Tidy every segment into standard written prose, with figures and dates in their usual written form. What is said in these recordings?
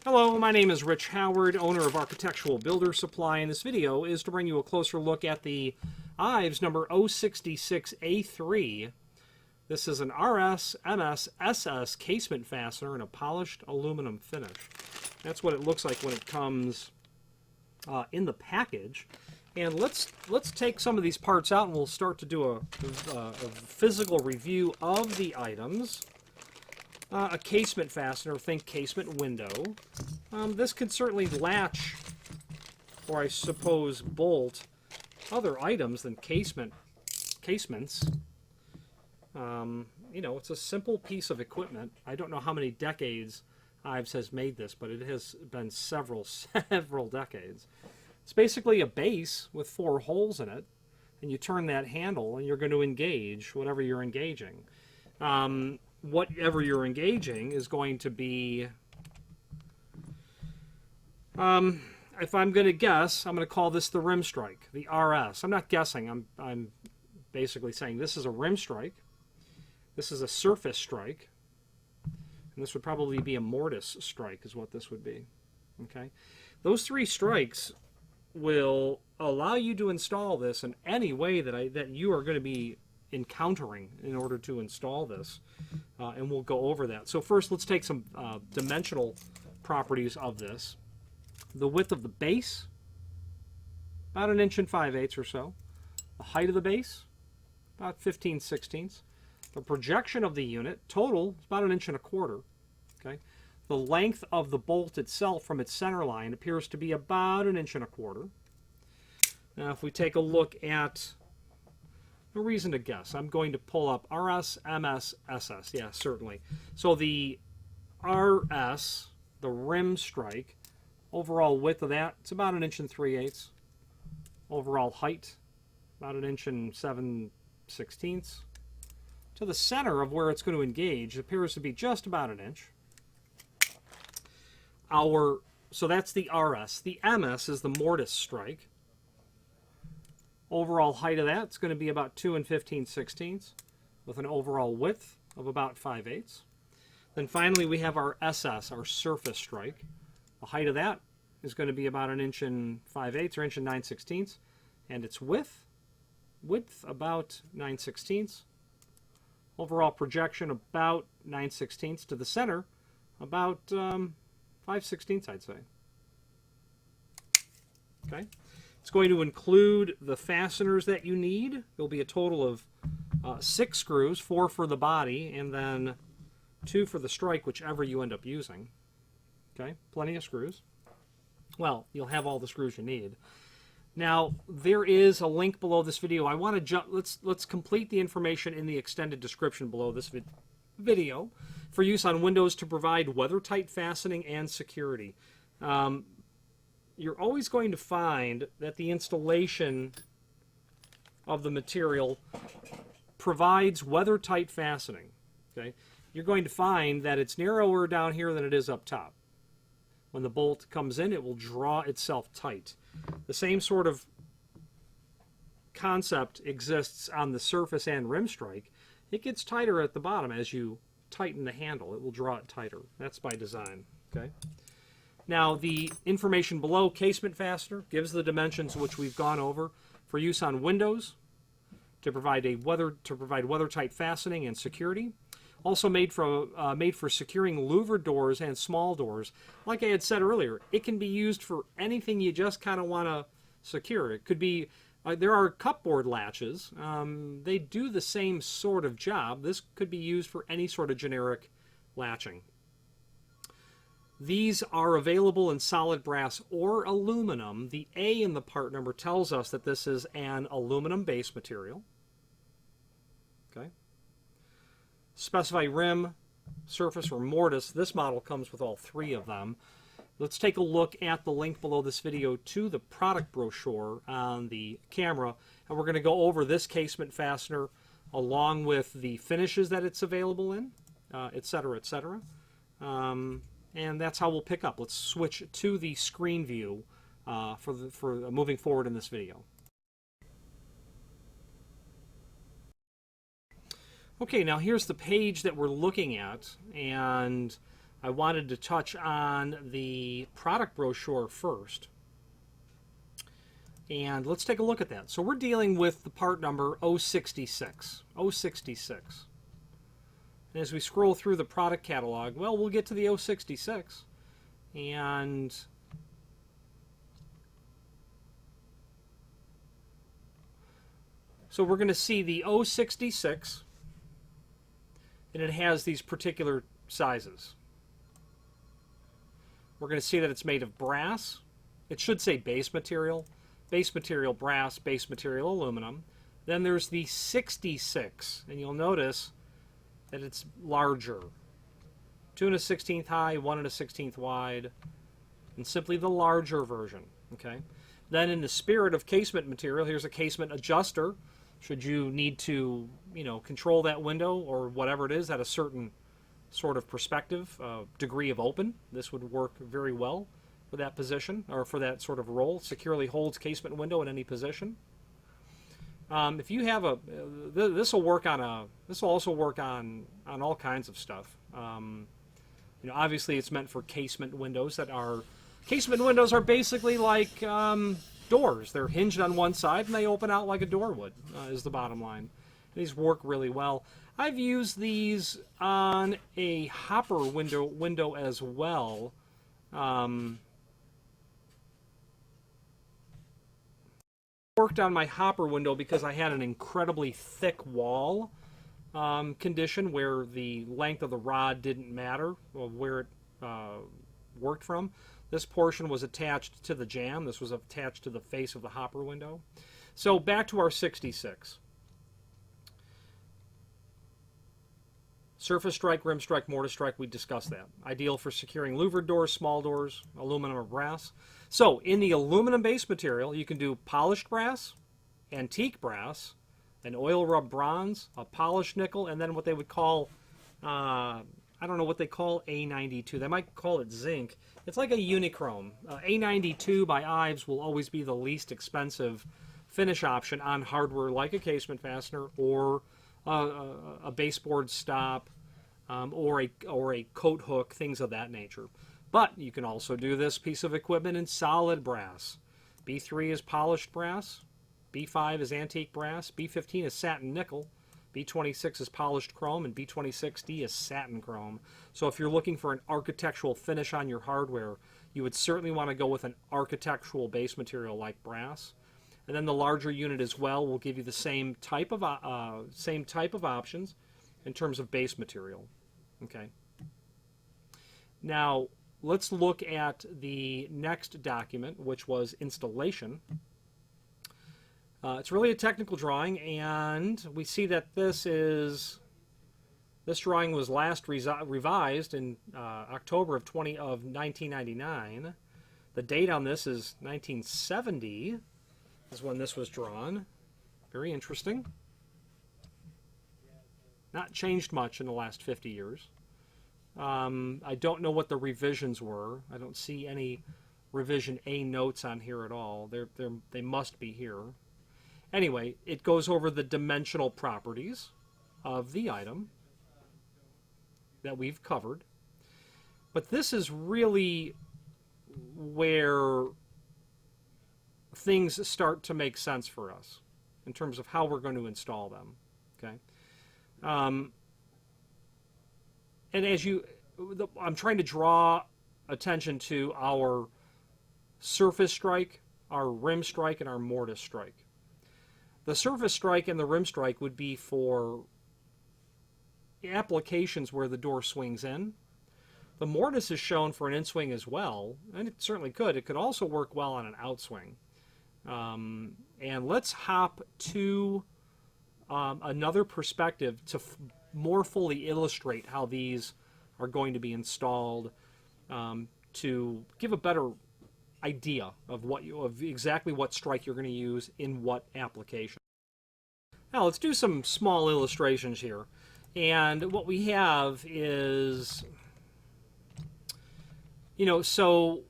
Hello, my name is Rich Howard, owner of Architectural Builder Supply, and this video is to bring you a closer look at the IVES number 066A3. This is an RS, MS, SS casement fastener in a polished aluminum finish. That's what it looks like when it comes in the package. And let's take some of these parts out and we'll start to do a physical review of the items. A casement fastener, think casement window. This can certainly latch, or I suppose bolt, other items than casements. You know, it's a simple piece of equipment. I don't know how many decades IVES has made this, but it has been several decades. It's basically a base with 4 holes in it, and you turn that handle and you're going to engage whatever you're engaging. Whatever you're engaging is going to be, if I'm going to guess, I'm going to call this the rim strike, the RS. I'm not guessing. I'm basically saying this is a rim strike. This is a surface strike. And this would probably be a mortise strike is what this would be. Okay? Those 3 strikes will allow you to install this in any way that you are going to be encountering in order to install this, and we'll go over that. So first, let's take some dimensional properties of this. The width of the base, about 1 5/8 inches or so. The height of the base, about 15/16. The projection of the unit, total, is about 1 1/4 inches. Okay. The length of the bolt itself from its center line appears to be about 1 1/4 inches. Now, if we take a look at no reason to guess. I'm going to pull up RS, MS, SS. Yeah, certainly. So the RS, the rim strike, overall width of that, it's about 1 3/8 inches. Overall height, about 1 7/16 inches. To the center of where it's going to engage, it appears to be just about 1 inch. So that's the RS. The MS is the mortise strike. Overall height of that is going to be about 2 15/16 with an overall width of about 5/8. Then finally we have our SS, our surface strike. The height of that is going to be about 1 5/8 or 1 9/16, and its width about 9/16. Overall projection about 9/16 to the center, about 5/16, I'd say. Okay. It's going to include the fasteners that you need. There'll be a total of 6 screws, 4 for the body, and then 2 for the strike, whichever you end up using. Okay, plenty of screws. Well, you'll have all the screws you need. Now, there is a link below this video. I want to jump. Let's complete the information in the extended description below this video for use on windows to provide weather-tight fastening and security. You're always going to find that the installation of the material provides weather-tight fastening. Okay? You're going to find that it's narrower down here than it is up top. When the bolt comes in, it will draw itself tight. The same sort of concept exists on the surface and rim strike. It gets tighter at the bottom as you tighten the handle. It will draw it tighter. That's by design. Okay? Now, the information below, casement fastener, gives the dimensions which we've gone over for use on windows to provide weather-tight fastening and security. Also made for securing louver doors and small doors. Like I had said earlier, it can be used for anything you just kind of want to secure. It could be, there are cupboard latches. They do the same sort of job. This could be used for any sort of generic latching. These are available in solid brass or aluminum. The A in the part number tells us that this is an aluminum base material. Okay. Specify rim, surface, or mortise. This model comes with all 3 of them. Let's take a look at the link below this video to the product brochure on the camera, and we're going to go over this casement fastener along with the finishes that it's available in, etc., etc. And that's how we'll pick up. Let's switch to the screen view for moving forward in this video. Okay, now here's the page that we're looking at, and I wanted to touch on the product brochure first. And let's take a look at that. So we're dealing with the part number 066. 066. And as we scroll through the product catalog, well, we'll get to the 066. And so we're going to see the 066, and it has these particular sizes. We're going to see that it's made of brass. It should say base material brass, base material aluminum. Then there's the 66, and you'll notice that it's larger. 2 1/16 high, 1 1/16 wide, and simply the larger version. Okay. Then in the spirit of casement material, here's a casement adjuster. Should you need to, control that window or whatever it is at a certain sort of perspective, degree of open, this would work very well for that position or for that sort of role. Securely holds casement window in any position. If you have this will also work on all kinds of stuff. Obviously it's meant for casement windows casement windows are basically like doors. They're hinged on one side and they open out like a door would, is the bottom line. These work really well. I've used these on a hopper window as well. Worked on my hopper window because I had an incredibly thick wall condition where the length of the rod didn't matter of where it worked from. This portion was attached to the jamb. This was attached to the face of the hopper window. So back to our 66. Surface strike, rim strike, mortise strike, we discussed that. Ideal for securing louvered doors, small doors, aluminum or brass. So in the aluminum base material, you can do polished brass, antique brass, an oil rub bronze, a polished nickel, and then what they would call, I don't know what they call A92. They might call it zinc. It's like a unichrome. A92 by IVES will always be the least expensive finish option on hardware like a casement fastener or a baseboard stop or a coat hook, things of that nature. But you can also do this piece of equipment in solid brass. B3 is polished brass, B5 is antique brass, B15 is satin nickel, B26 is polished chrome, and B26D is satin chrome. So if you're looking for an architectural finish on your hardware, you would certainly want to go with an architectural base material like brass. And then the larger unit as well will give you the same type of options in terms of base material. Okay. Now let's look at the next document, which was installation. It's really a technical drawing, and we see that this drawing was last revised in October of 1999. The date on this is 1970 is when this was drawn. Very interesting. Not changed much in the last 50 years. I don't know what the revisions were. I don't see any revision A notes on here at all. They must be here. Anyway, it goes over the dimensional properties of the item that we've covered. But this is really where things start to make sense for us in terms of how we're going to install them. Okay. And I'm trying to draw attention to our surface strike, our rim strike, and our mortise strike. The surface strike and the rim strike would be for applications where the door swings in. The mortise is shown for an in-swing as well, and it certainly could. It could also work well on an outswing. And let's hop to another perspective to more fully illustrate how these are going to be installed, to give a better idea of exactly what strike you're going to use in what application. Now let's do some small illustrations here. And what we have is, so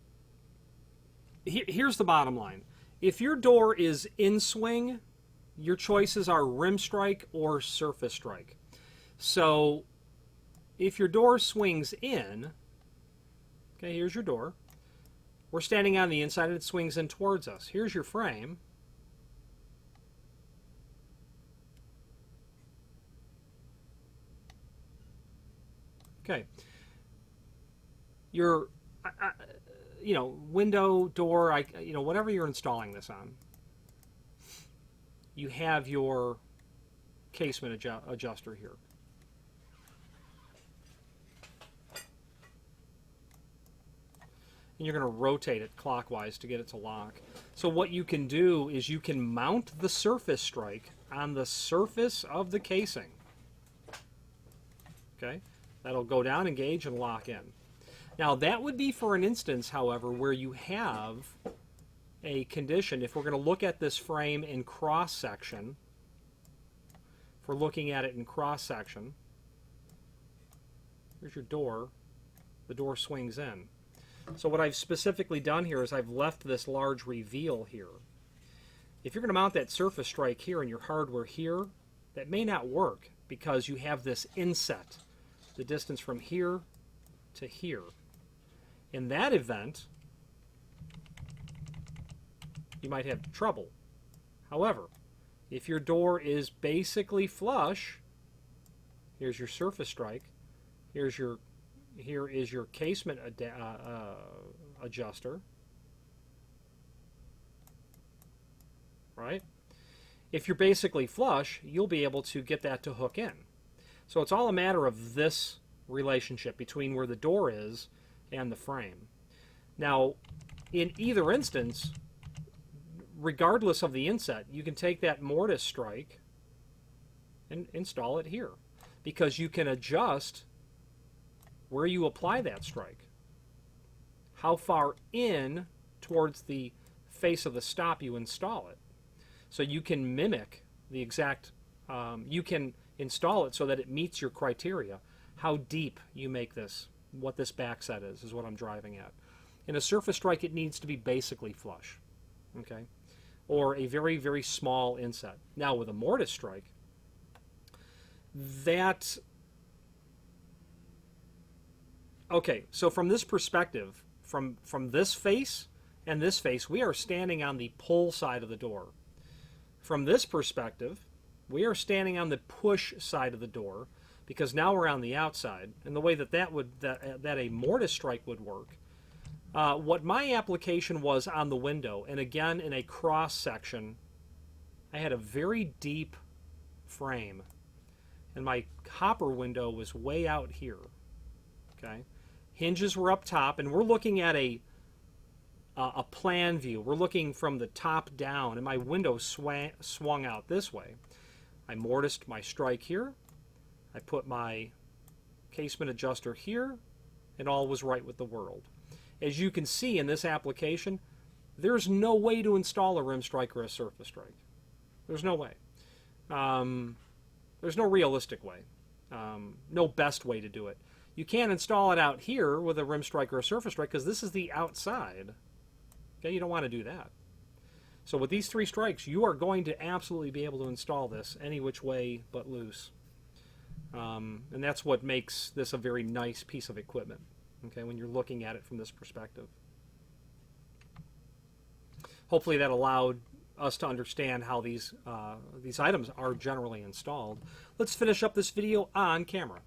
here's the bottom line. If your door is in swing, your choices are rim strike or surface strike. So if your door swings in, Okay, here's your door. We're standing on the inside and it swings in towards us. Here's your frame. Okay. Your, you know, window, door, you know, whatever you're installing this on, you have your casement adjuster here. And you're going to rotate it clockwise to get it to lock. So what you can do is you can mount the surface strike on the surface of the casing. Okay, that'll go down, engage, and lock in. Now that would be for an instance, however, where you have a condition. If we're going to look at this frame in cross-section, if we're looking at it in cross-section, here's your door, the door swings in. So what I've specifically done here is I've left this large reveal here. If you're going to mount that surface strike here and your hardware here, that may not work because you have this inset, the distance from here to here. In that event, you might have trouble. However, if your door is basically flush, here's your surface strike, here is your casement adjuster, right? If you're basically flush, you'll be able to get that to hook in. So it's all a matter of this relationship between where the door is and the frame. Now, in either instance, regardless of the inset, you can take that mortise strike and install it here, because you can adjust where you apply that strike, how far in towards the face of the stop you install it. So you can mimic the exact, you can install it so that it meets your criteria. How deep you make this, what this backset is what I'm driving at. In a surface strike, it needs to be basically flush, okay? Or a very, very small inset. Now with a mortise strike, that, okay, so from this perspective, from this face and this face, we are standing on the pull side of the door. From this perspective, we are standing on the push side of the door, because now we're on the outside. And the way that that a mortise strike would work, what my application was on the window, and again in a cross section, I had a very deep frame, and my hopper window was way out here. Okay, hinges were up top, and we're looking at a plan view. We're looking from the top down, and my window swung out this way. I mortised my strike here. I put my casement adjuster here, and all was right with the world. As you can see in this application, there's no way to install a rim strike or a surface strike. There's no way. There's no realistic way. No best way to do it. You can't install it out here with a rim strike or a surface strike because this is the outside. Okay, you don't want to do that. So with these three strikes, you are going to absolutely be able to install this any which way but loose. And that's what makes this a very nice piece of equipment, okay, when you're looking at it from this perspective. Hopefully that allowed us to understand how these items are generally installed. Let's finish up this video on camera.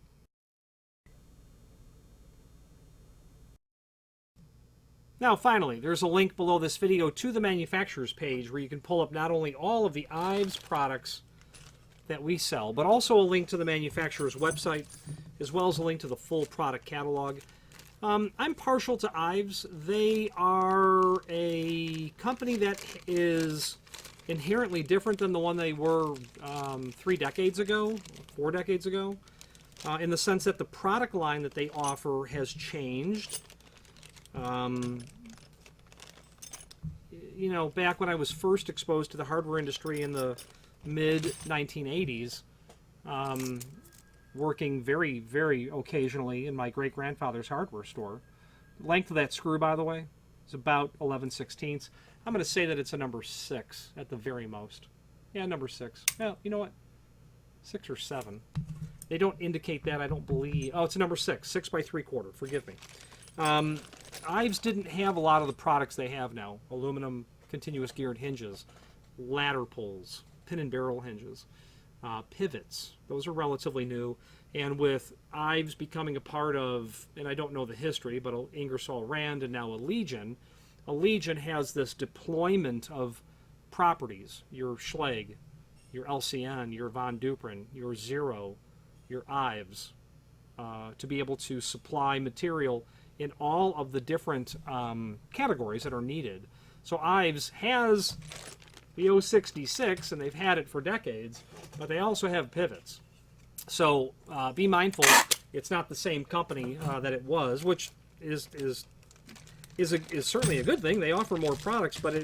Now finally, there's a link below this video to the manufacturer's page where you can pull up not only all of the IVES products that we sell, but also a link to the manufacturer's website, as well as a link to the full product catalog. I'm partial to IVES. They are a company that is inherently different than the one they were 3 decades ago, 4 decades ago, in the sense that the product line that they offer has changed. You know, back when I was first exposed to the hardware industry in the mid-1980s, working very, very occasionally in my great-grandfather's hardware store. The length of that screw, by the way, is about 11/16. I'm going to say that it's a number 6 at the very most. Yeah, number 6. Well, you know what? 6 or 7. They don't indicate that, I don't believe. Oh, it's a number 6. 6 by 3/4. Forgive me. IVES didn't have a lot of the products they have now. Aluminum continuous geared hinges, ladder pulls, pin and barrel hinges, pivots. Those are relatively new. And with IVES becoming a part of, and I don't know the history, but Ingersoll Rand and now Allegion has this deployment of properties. Your Schlage, your LCN, your Von Duprin, your Zero, your IVES, to be able to supply material in all of the different categories that are needed. So IVES has the 066, and they've had it for decades, but they also have pivots. So be mindful, it's not the same company that it was, which is certainly a good thing. They offer more products, but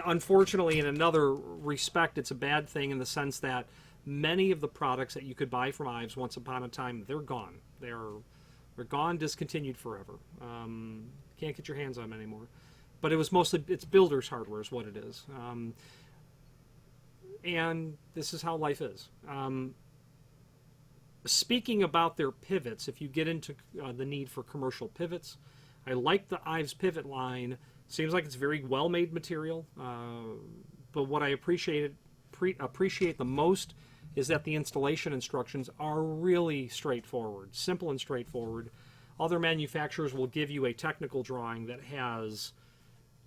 unfortunately, in another respect, it's a bad thing in the sense that many of the products that you could buy from IVES once upon a time, they're gone. They're gone, discontinued forever. Can't get your hands on them anymore. But it's builder's hardware is what it is. And this is how life is. Speaking about their pivots, if you get into the need for commercial pivots, I like the IVES pivot line. Seems like it's very well-made material. But what I appreciate the most is that the installation instructions are really straightforward, simple and straightforward. Other manufacturers will give you a technical drawing that has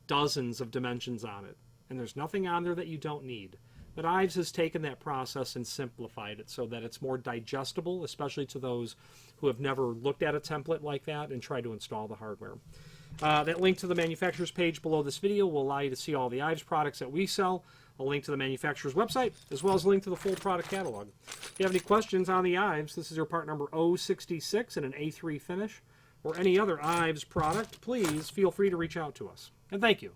dozens of dimensions on it, and there's nothing on there that you don't need. But IVES has taken that process and simplified it so that it's more digestible, especially to those who have never looked at a template like that and tried to install the hardware. That link to the manufacturer's page below this video will allow you to see all the IVES products that we sell, a link to the manufacturer's website, as well as a link to the full product catalog. If you have any questions on the IVES, this is your part number 066 in an A3 finish, or any other IVES product, please feel free to reach out to us. And thank you.